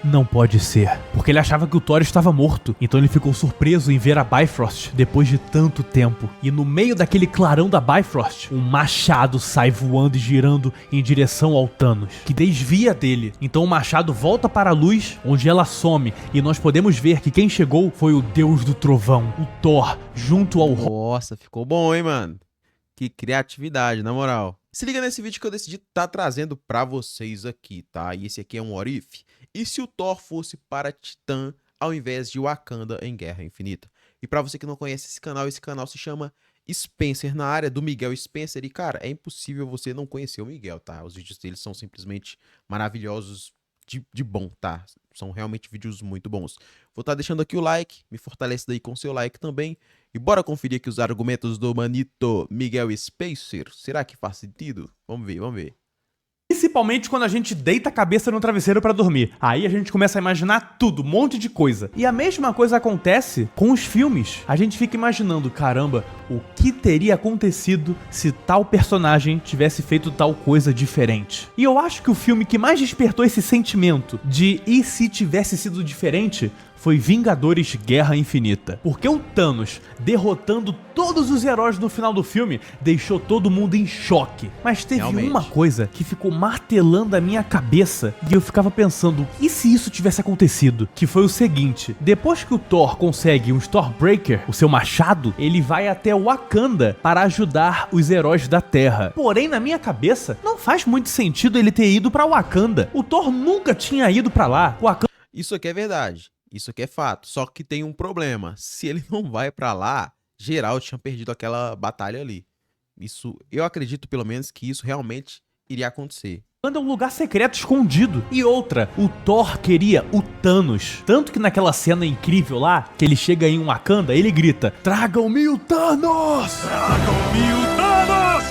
não pode ser. Porque ele achava que o Thor estava morto. Então ele ficou surpreso em ver a Bifrost depois de tanto tempo. E no meio daquele clarão da Bifrost, um machado sai voando e girando em direção ao Thanos, que desvia dele. Então o machado volta para a luz, onde ela some. E nós podemos ver que quem chegou foi o Deus do Trovão, o Thor, junto ao... Nossa, ficou bom, hein, mano? Que criatividade, na moral. Se liga nesse vídeo que eu decidi estar trazendo pra vocês aqui, tá? E esse aqui é um What If. E se o Thor fosse para Titã ao invés de Wakanda em Guerra Infinita? E pra você que não conhece esse canal se chama Spencer, na área do Miguel Spencer. E, cara, é impossível você não conhecer o Miguel, tá? Os vídeos dele são simplesmente maravilhosos de bom, tá? São realmente vídeos muito bons. Vou estar deixando aqui o like, me fortalece daí com seu like também. E bora conferir aqui os argumentos do manito Miguel Spencer. Será que faz sentido? Vamos ver, vamos ver. Principalmente quando a gente deita a cabeça no travesseiro pra dormir. Aí a gente começa a imaginar tudo, um monte de coisa. E a mesma coisa acontece com os filmes. A gente fica imaginando, caramba, o que teria acontecido se tal personagem tivesse feito tal coisa diferente. E eu acho que o filme que mais despertou esse sentimento de e se tivesse sido diferente foi Vingadores Guerra Infinita. Porque o Thanos, derrotando todos os heróis no final do filme, deixou todo mundo em choque. Mas teve uma coisa que ficou martelando a minha cabeça e eu ficava pensando, e se isso tivesse acontecido? Que foi o seguinte, depois que o Thor consegue um Stormbreaker, o seu machado, ele vai até Wakanda para ajudar os heróis da Terra. Porém, na minha cabeça, não faz muito sentido ele ter ido para Wakanda. O Thor nunca tinha ido para lá. Wakanda... Isso aqui é verdade. Isso aqui é fato, só que tem um problema. Se ele não vai pra lá, geral tinha perdido aquela batalha ali. Isso, eu acredito pelo menos que isso realmente iria acontecer. É um lugar secreto escondido. E outra, o Thor queria o Thanos. Tanto que naquela cena incrível lá, que ele chega em Wakanda, ele grita: "Tragam-me o Thanos! Tragam-me o Thanos!"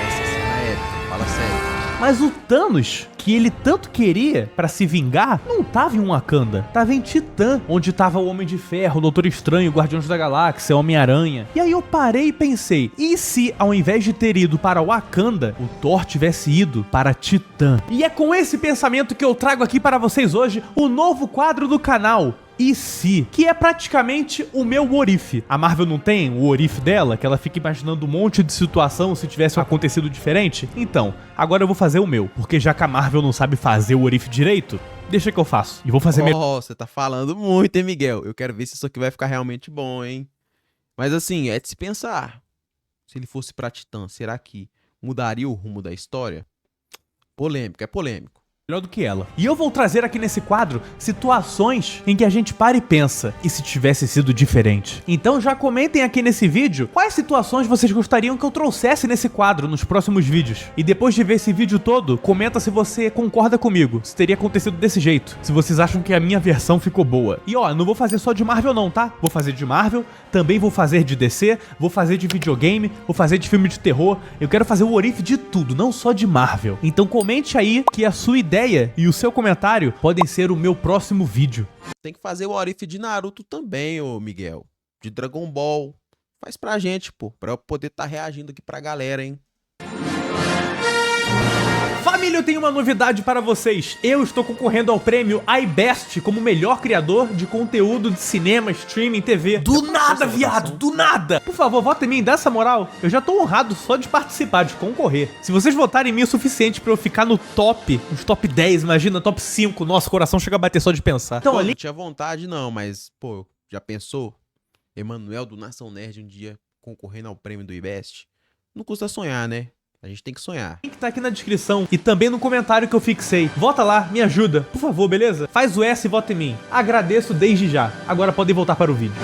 Essa cena é épica, fala sério. Mas o Thanos, que ele tanto queria pra se vingar, não tava em Wakanda, tava em Titã, onde tava o Homem de Ferro, o Doutor Estranho, Guardiões da Galáxia, Homem-Aranha. E aí eu parei e pensei, e se ao invés de ter ido para Wakanda, o Thor tivesse ido para Titã? E é com esse pensamento que eu trago aqui para vocês hoje o novo quadro do canal, E se? Que é praticamente o meu What If. A Marvel não tem o What If dela, que ela fica imaginando um monte de situação se tivesse acontecido diferente? Então, agora eu vou fazer o meu, porque já que a Marvel não sabe fazer o What If direito, deixa que eu faço. E vou fazer você tá falando muito, hein, Miguel? Eu quero ver se isso aqui vai ficar realmente bom, hein? Mas assim, é de se pensar. Se ele fosse pra Titã, será que mudaria o rumo da história? Polêmico, é polêmico. Melhor do que ela. E eu vou trazer aqui nesse quadro situações em que a gente para e pensa, e se tivesse sido diferente? Então já comentem aqui nesse vídeo quais situações vocês gostariam que eu trouxesse nesse quadro nos próximos vídeos. E depois de ver esse vídeo todo, comenta se você concorda comigo, se teria acontecido desse jeito, se vocês acham que a minha versão ficou boa. E ó, não vou fazer só de Marvel não, tá? Vou fazer de Marvel, também vou fazer de DC, vou fazer de videogame, vou fazer de filme de terror. Eu quero fazer o What If de tudo, não só de Marvel. Então comente aí que a sua ideia e o seu comentário podem ser o meu próximo vídeo. Tem que fazer o What If de Naruto também, ô Miguel. De Dragon Ball. Faz pra gente, pô. Pra eu poder estar reagindo aqui pra galera, hein. Família, eu tenho uma novidade para vocês. Eu estou concorrendo ao prêmio iBest como melhor criador de conteúdo de cinema, streaming, TV. Do nada, viado, do nada! Por favor, vota em mim, dá essa moral. Eu já tô honrado só de participar, de concorrer. Se vocês votarem em mim é o suficiente pra eu ficar no top, nos top 10, imagina, top 5. Nossa, o coração chega a bater só de pensar. Então, ali... Não tinha vontade não, mas, pô, já pensou? Emanuel do Nação Nerd um dia concorrendo ao prêmio do iBest? Não custa sonhar, né? A gente tem que sonhar. Link tá aqui na descrição e também no comentário que eu fixei. Vota lá, me ajuda, por favor, beleza? Faz o S e vota em mim. Agradeço desde já. Agora podem voltar para o vídeo.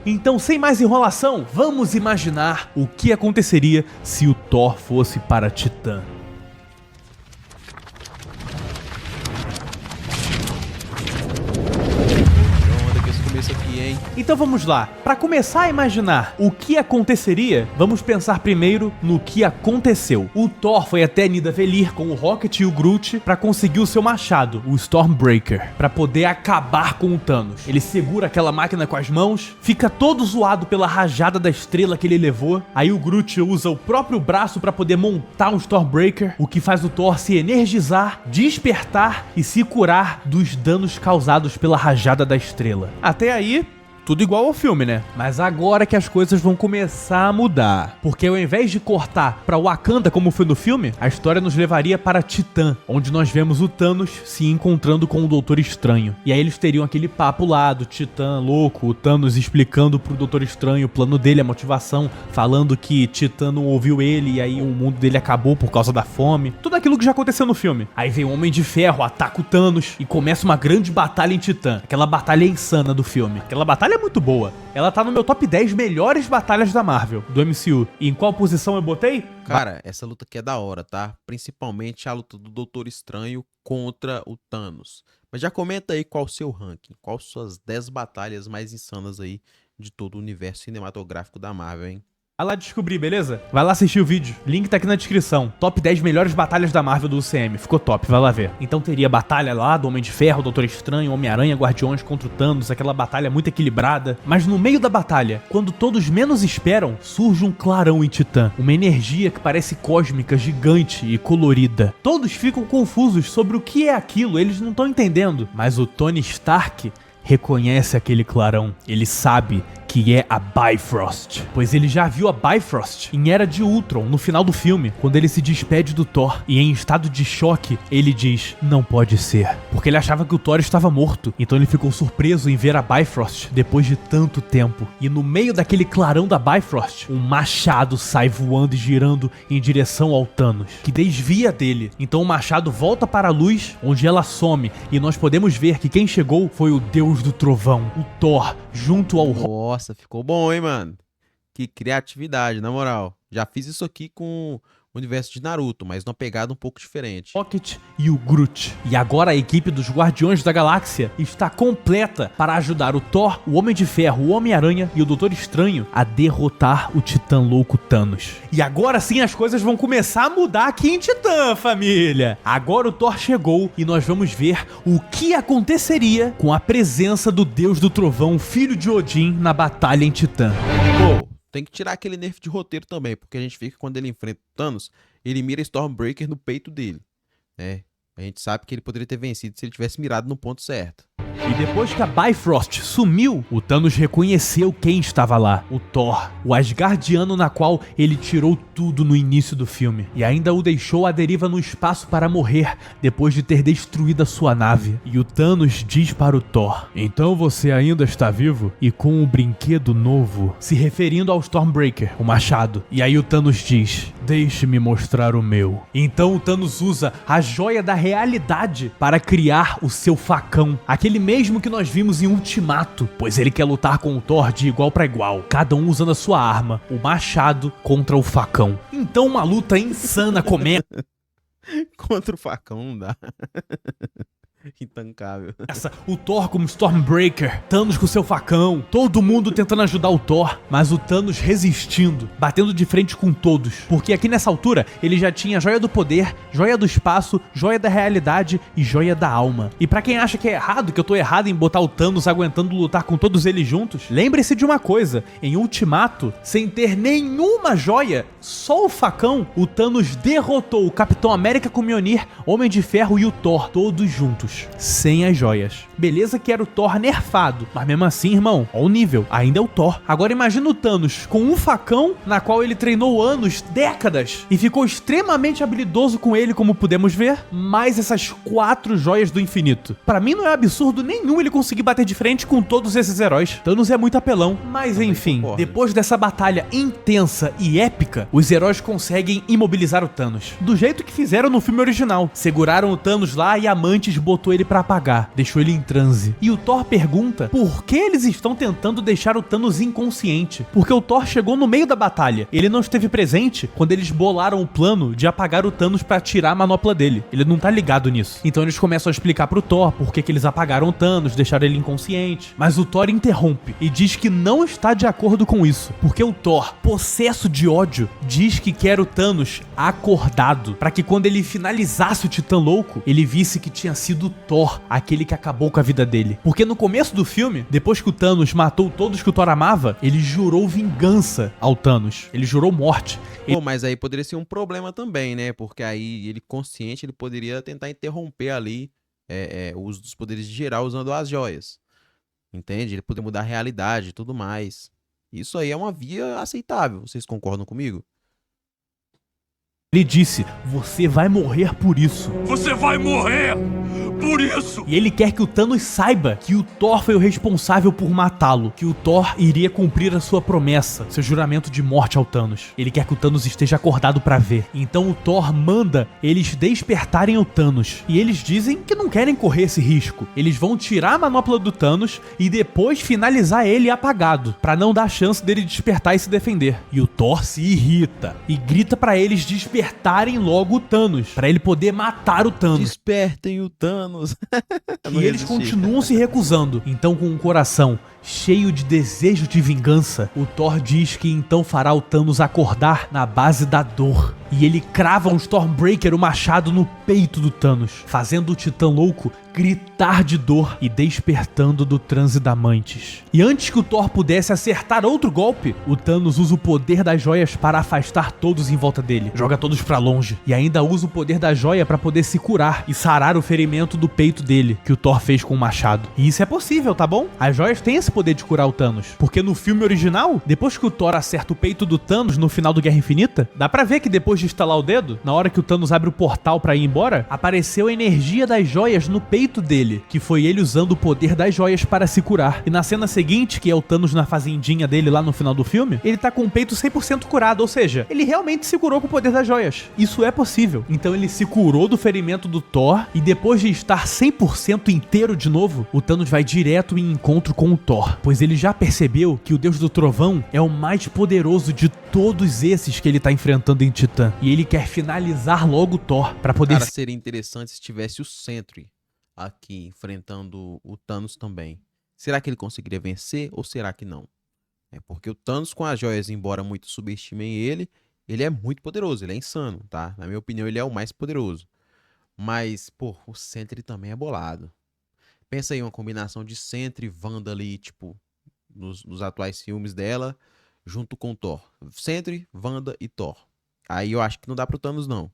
Então, sem mais enrolação, vamos imaginar o que aconteceria se o Thor fosse para Titã. Onda com esse começo aqui, hein? Então vamos lá. Para começar a imaginar o que aconteceria, vamos pensar primeiro no que aconteceu. O Thor foi até Nidavellir com o Rocket e o Groot para conseguir o seu machado, o Stormbreaker, para poder acabar com o Thanos. Ele segura aquela máquina com as mãos, fica todo zoado pela rajada da estrela que ele levou. Aí o Groot usa o próprio braço para poder montar um Stormbreaker, o que faz o Thor se energizar, despertar e se curar dos danos causados pela rajada da estrela. Até aí, tudo igual ao filme, né? Mas agora que as coisas vão começar a mudar. Porque ao invés de cortar pra Wakanda como foi no filme, a história nos levaria para Titã, onde nós vemos o Thanos se encontrando com o Doutor Estranho. E aí eles teriam aquele papo lá do Titã louco, o Thanos explicando pro Doutor Estranho o plano dele, a motivação, falando que Titã não ouviu ele e aí o mundo dele acabou por causa da fome. Tudo aquilo que já aconteceu no filme. Aí vem o Homem de Ferro, ataca o Thanos e começa uma grande batalha em Titã. Aquela batalha insana do filme. Aquela batalha é muito boa. Ela tá no meu top 10 melhores batalhas da Marvel, do MCU. E em qual posição eu botei? Cara, essa luta aqui é da hora, tá? Principalmente a luta do Doutor Estranho contra o Thanos. Mas já comenta aí qual o seu ranking, quais suas 10 batalhas mais insanas aí de todo o universo cinematográfico da Marvel, hein? Vai lá descobrir, beleza? Vai lá assistir o vídeo. Link tá aqui na descrição. Top 10 melhores batalhas da Marvel do UCM. Ficou top, vai lá ver. Então teria batalha lá do Homem de Ferro, Doutor Estranho, Homem-Aranha, Guardiões contra o Thanos, aquela batalha muito equilibrada. Mas no meio da batalha, quando todos menos esperam, surge um clarão em Titã. Uma energia que parece cósmica, gigante e colorida. Todos ficam confusos sobre o que é aquilo, eles não estão entendendo. Mas o Tony Stark reconhece aquele clarão. Ele sabe que é a Bifrost, pois ele já viu a Bifrost em Era de Ultron, no final do filme, quando ele se despede do Thor, e em estado de choque, ele diz, não pode ser, porque ele achava que o Thor estava morto, então ele ficou surpreso em ver a Bifrost depois de tanto tempo, e no meio daquele clarão da Bifrost, um machado sai voando e girando em direção ao Thanos, que desvia dele, então o machado volta para a luz, onde ela some, e nós podemos ver que quem chegou foi o Deus do Trovão, o Thor, junto ao Nossa, ficou bom, hein, mano? Que criatividade, na moral. Já fiz isso aqui com o universo de Naruto, mas numa pegada um pouco diferente. Rocket e o Groot. E agora a equipe dos Guardiões da Galáxia está completa para ajudar o Thor, o Homem de Ferro, o Homem-Aranha e o Doutor Estranho a derrotar o Titã louco Thanos. E agora sim as coisas vão começar a mudar aqui em Titã, família. Agora o Thor chegou e nós vamos ver o que aconteceria com a presença do Deus do Trovão, filho de Odin, na batalha em Titã. Pô, tem que tirar aquele nerf de roteiro também, porque a gente vê que quando ele enfrenta o Thanos, ele mira Stormbreaker no peito dele, né? A gente sabe que ele poderia ter vencido se ele tivesse mirado no ponto certo. E depois que a Bifrost sumiu, o Thanos reconheceu quem estava lá, o Thor, o Asgardiano na qual ele tirou tudo no início do filme. E ainda o deixou à deriva no espaço para morrer, depois de ter destruído a sua nave. E o Thanos diz para o Thor, então você ainda está vivo? E com um brinquedo novo, se referindo ao Stormbreaker, o machado. E aí o Thanos diz, deixe-me mostrar o meu. Então o Thanos usa a joia da realidade para criar o seu facão, aquele mesmo que nós vimos em Ultimato, pois ele quer lutar com o Thor de igual para igual, cada um usando a sua arma, o machado contra o facão. Então uma luta insana começa. Contra o facão não dá. Intancável. O Thor como Stormbreaker, Thanos com seu facão, todo mundo tentando ajudar o Thor, mas o Thanos resistindo, batendo de frente com todos, porque aqui nessa altura ele já tinha Joia do Poder, Joia do Espaço, Joia da Realidade e Joia da Alma. E pra quem acha que é errado, que eu tô errado em botar o Thanos aguentando lutar com todos eles juntos, lembre-se de uma coisa, em Ultimato, sem ter nenhuma joia, só o facão, o Thanos derrotou o Capitão América com o Mjolnir, Homem de Ferro e o Thor, todos juntos, sem as joias. Beleza que era o Thor nerfado, mas mesmo assim, irmão, ó o nível, ainda é o Thor. Agora imagina o Thanos com um facão na qual ele treinou anos, décadas, e ficou extremamente habilidoso com ele, como podemos ver, mais essas 4 joias do infinito. Pra mim não é absurdo nenhum ele conseguir bater de frente com todos esses heróis. Thanos é muito apelão, mas enfim, depois dessa batalha intensa e épica, os heróis conseguem imobilizar o Thanos, do jeito que fizeram no filme original. Seguraram o Thanos lá e Amantes botou ele dele pra apagar, deixou ele em transe. E o Thor pergunta por que eles estão tentando deixar o Thanos inconsciente, porque o Thor chegou no meio da batalha, ele não esteve presente quando eles bolaram o plano de apagar o Thanos pra tirar a manopla dele, ele não tá ligado nisso. Então eles começam a explicar pro Thor por que eles apagaram o Thanos, deixaram ele inconsciente, mas o Thor interrompe e diz que não está de acordo com isso, porque o Thor, possesso de ódio, diz que quer o Thanos acordado, pra que quando ele finalizasse o Titã Louco, ele visse que tinha sido o Thor aquele que acabou com a vida dele. Porque no começo do filme, depois que o Thanos matou todos que o Thor amava, ele jurou vingança ao Thanos, ele jurou morte. Pô, mas aí poderia ser um problema também, né? Porque aí ele consciente, ele poderia tentar interromper ali o uso dos poderes de geral usando as joias. Entende? Ele poderia mudar a realidade e tudo mais. Isso aí é uma via aceitável. Vocês concordam comigo? Ele disse, você vai morrer por isso. Você vai morrer por isso! E ele quer que o Thanos saiba que o Thor foi o responsável por matá-lo, que o Thor iria cumprir a sua promessa, seu juramento de morte ao Thanos. Ele quer que o Thanos esteja acordado pra ver. Então o Thor manda eles despertarem o Thanos. E eles dizem que não querem correr esse risco. Eles vão tirar a manopla do Thanos e depois finalizar ele apagado, pra não dar chance dele despertar e se defender. E o Thor se irrita e grita pra eles despertarem logo o Thanos, pra ele poder matar o Thanos. Despertem o Thanos. E eles continuam se recusando. Então, com o coração cheio de desejo de vingança, o Thor diz que então fará o Thanos acordar na base da dor. E ele crava um Stormbreaker, o machado, no peito do Thanos, fazendo o Titã Louco gritar de dor e despertando do transe da Mantis. E antes que o Thor pudesse acertar outro golpe, o Thanos usa o poder das joias para afastar todos em volta dele, joga todos pra longe, e ainda usa o poder da joia para poder se curar e sarar o ferimento do peito dele, que o Thor fez com o machado. E isso é possível, tá bom? As joias têm esse poder de curar o Thanos, porque no filme original, depois que o Thor acerta o peito do Thanos no final do Guerra Infinita, dá pra ver que depois de estalar o dedo, na hora que o Thanos abre o portal pra ir embora, apareceu a energia das joias no peito dele, que foi ele usando o poder das joias para se curar. E na cena seguinte, que é o Thanos na fazendinha dele lá no final do filme, ele tá com o peito 100% curado, ou seja, ele realmente se curou com o poder das joias. Isso é possível. Então ele se curou do ferimento do Thor e depois de estar 100% inteiro de novo, o Thanos vai direto em encontro com o Thor, pois ele já percebeu que o Deus do Trovão é o mais poderoso de todos esses que ele tá enfrentando em Titã. E ele quer finalizar logo o Thor pra poder... Cara, seria interessante se tivesse o Sentry aqui enfrentando o Thanos também. Será que ele conseguiria vencer ou será que não? Porque o Thanos com as joias, embora muito subestimem ele é muito poderoso, ele é insano, tá? Na minha opinião, ele é o mais poderoso. Mas, pô, o Sentry também é bolado. Pensa aí uma combinação de Sentry e Wanda ali, tipo, nos atuais filmes dela, junto com Thor. Sentry, Wanda e Thor. Aí eu acho que não dá pro Thanos, não.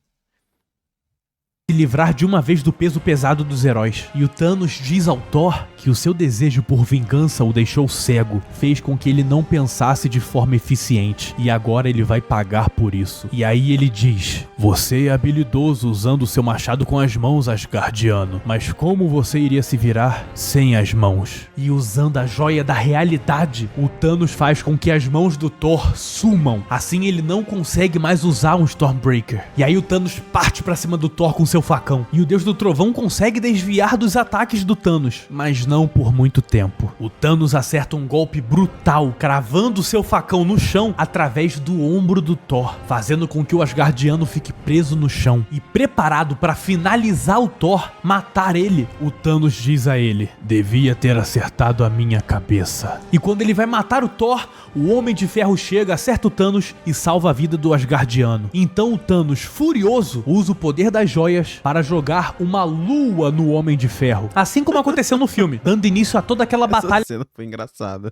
Se livrar de uma vez do peso pesado dos heróis. E o Thanos diz ao Thor que o seu desejo por vingança o deixou cego, fez com que ele não pensasse de forma eficiente, e agora ele vai pagar por isso. E aí ele diz, você é habilidoso usando o seu machado com as mãos, Asgardiano, mas como você iria se virar sem as mãos? E usando a joia da realidade, o Thanos faz com que as mãos do Thor sumam, assim ele não consegue mais usar um Stormbreaker. E aí o Thanos parte pra cima do Thor com seu facão, e o Deus do Trovão consegue desviar dos ataques do Thanos, mas não por muito tempo. O Thanos acerta um golpe brutal, cravando seu facão no chão através do ombro do Thor, fazendo com que o Asgardiano fique preso no chão. E preparado para finalizar o Thor, matar ele, o Thanos diz a ele, devia ter acertado a minha cabeça. E quando ele vai matar o Thor, o Homem de Ferro chega, acerta o Thanos e salva a vida do Asgardiano. Então o Thanos, furioso, usa o poder das joias para jogar uma lua no Homem de Ferro, assim como aconteceu no filme, dando início a toda aquela batalha. Essa cena foi engraçada.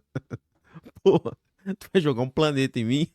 Pô, tu vai jogar um planeta em mim?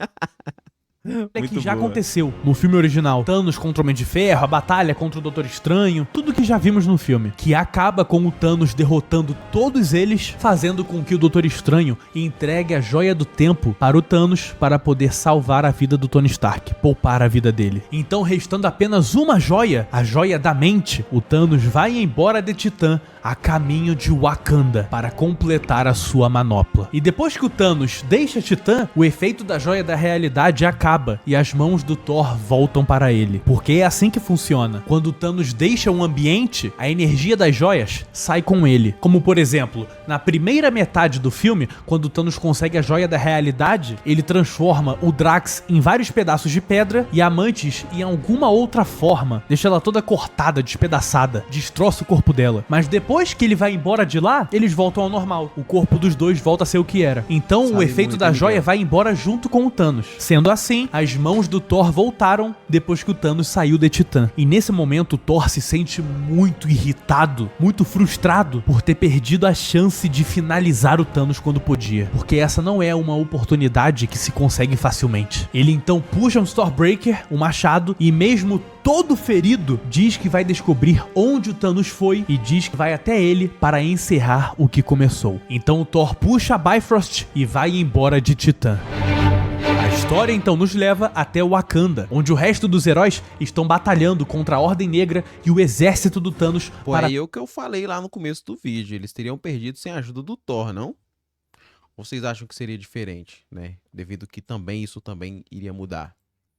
Que já aconteceu no filme original. Thanos contra o Homem de Ferro, a batalha contra o Doutor Estranho, tudo que já vimos no filme, que acaba com o Thanos derrotando todos eles, fazendo com que o Doutor Estranho entregue a Joia do Tempo para o Thanos para poder salvar a vida do Tony Stark, poupar a vida dele. Então, restando apenas uma joia, a Joia da Mente, o Thanos vai embora de Titã a caminho de Wakanda para completar a sua manopla. E depois que o Thanos deixa Titã, o efeito da Joia da Realidade acaba acaba e as mãos do Thor voltam para ele. Porque é assim que funciona. Quando o Thanos deixa um ambiente, a energia das joias sai com ele. Como por exemplo, na primeira metade do filme, quando o Thanos consegue a joia da realidade, ele transforma o Drax em vários pedaços de pedra e a Mantis em alguma outra forma. Deixa ela toda cortada, despedaçada, destroça o corpo dela. Mas depois que ele vai embora de lá, eles voltam ao normal. O corpo dos dois volta a ser o que era. Então o efeito da joia vai embora junto com o Thanos. Sendo assim, as mãos do Thor voltaram depois que o Thanos saiu de Titã. E nesse momento o Thor se sente muito irritado, muito frustrado por ter perdido a chance de finalizar o Thanos quando podia. Porque essa não é uma oportunidade que se consegue facilmente. Ele então puxa um Stormbreaker, um machado, e mesmo todo ferido, diz que vai descobrir onde o Thanos foi e diz que vai até ele para encerrar o que começou. Então o Thor puxa a Bifrost e vai embora de Titã. A história então nos leva até Wakanda, onde o resto dos heróis estão batalhando contra a Ordem Negra e o exército do Thanos. Pô, aí é o que eu falei lá no começo do vídeo, eles teriam perdido sem a ajuda do Thor, não? Ou vocês acham que seria diferente, né? Devido que também isso também iria mudar.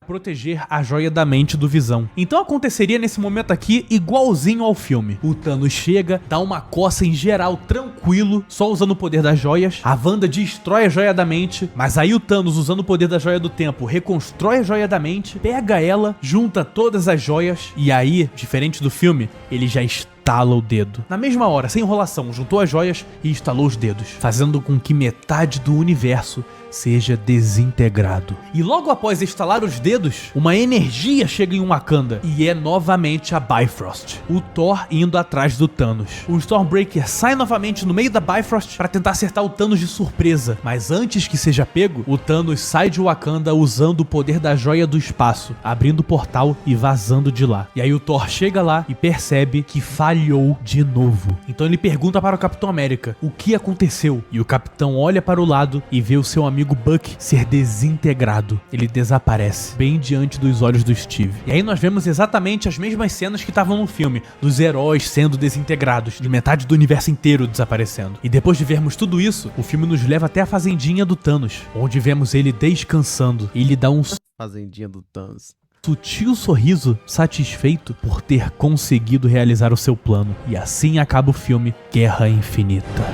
Proteger a joia da mente do Visão. Então aconteceria nesse momento aqui igualzinho ao filme. O Thanos chega, dá uma coça em geral, tranquilo, só usando o poder das joias. A Wanda destrói a joia da mente, mas aí o Thanos, usando o poder da joia do tempo, reconstrói a joia da mente, pega ela, junta todas as joias e aí, diferente do filme, ele já estala o dedo. Na mesma hora, sem enrolação, juntou as joias e estalou os dedos, fazendo com que metade do universo seja desintegrado. E logo após estalar os dedos, uma energia chega em Wakanda e é novamente a Bifrost. O Thor indo atrás do Thanos. O Stormbreaker sai novamente no meio da Bifrost para tentar acertar o Thanos de surpresa, mas antes que seja pego, o Thanos sai de Wakanda usando o poder da joia do espaço, abrindo o portal e vazando de lá. E aí o Thor chega lá e percebe que falhou de novo. Então ele pergunta para o Capitão América o que aconteceu, e o Capitão olha para o lado e vê o seu amigo Buck ser desintegrado. Ele desaparece bem diante dos olhos do Steve. E aí nós vemos exatamente as mesmas cenas que estavam no filme, dos heróis sendo desintegrados, de metade do universo inteiro desaparecendo. E depois de vermos tudo isso, o filme nos leva até a fazendinha do Thanos, onde vemos ele descansando e ele dá um Fazendinha do Thanos. sutil sorriso, satisfeito por ter conseguido realizar o seu plano. E assim acaba o filme Guerra Infinita.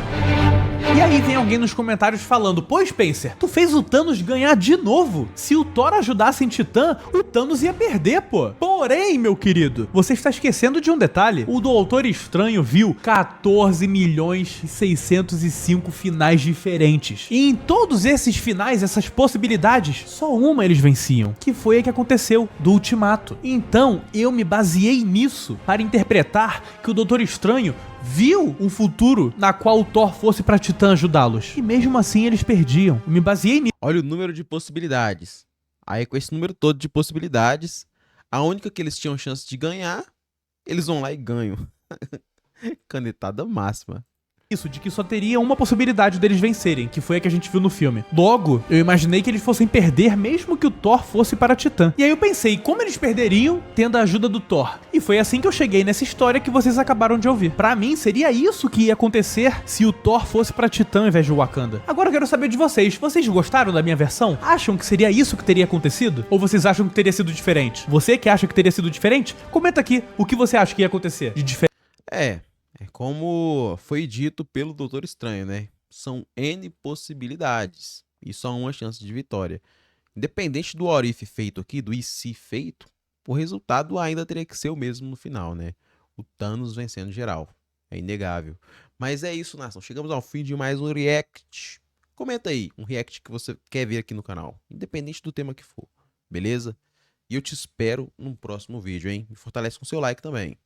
E aí vem alguém nos comentários falando: pô, Spencer, tu fez o Thanos ganhar de novo? Se o Thor ajudasse em Titã, o Thanos ia perder, pô. Porém, meu querido, você está esquecendo de um detalhe. O Doutor Estranho viu 14.605 finais diferentes. E em todos esses finais, essas possibilidades, só uma eles venciam, que foi a que aconteceu, do Ultimato. Então, eu me baseei nisso para interpretar que o Doutor Estranho viu um futuro na qual o Thor fosse pra Titã ajudá-los. E mesmo assim eles perdiam. Eu me baseei nisso. Olha o número de possibilidades. Aí com esse número todo de possibilidades, a única que eles tinham chance de ganhar, eles vão lá e ganham. Canetada máxima. Isso, de que só teria uma possibilidade deles vencerem, que foi a que a gente viu no filme. Logo, eu imaginei que eles fossem perder mesmo que o Thor fosse para Titã. E aí eu pensei, como eles perderiam tendo a ajuda do Thor? E foi assim que eu cheguei nessa história que vocês acabaram de ouvir. Pra mim, seria isso que ia acontecer se o Thor fosse pra Titã ao invés de Wakanda. Agora eu quero saber de vocês. Vocês gostaram da minha versão? Acham que seria isso que teria acontecido? Ou vocês acham que teria sido diferente? Você que acha que teria sido diferente? Comenta aqui o que você acha que ia acontecer de diferente. É como foi dito pelo Doutor Estranho, né? São N possibilidades e só uma chance de vitória. Independente do what if feito aqui, do e se feito, o resultado ainda teria que ser o mesmo no final, né? O Thanos vencendo geral. É inegável. Mas é isso, nação. Chegamos ao fim de mais um react. Comenta aí um react que você quer ver aqui no canal, independente do tema que for, beleza? E eu te espero no próximo vídeo, hein? Me fortalece com seu like também.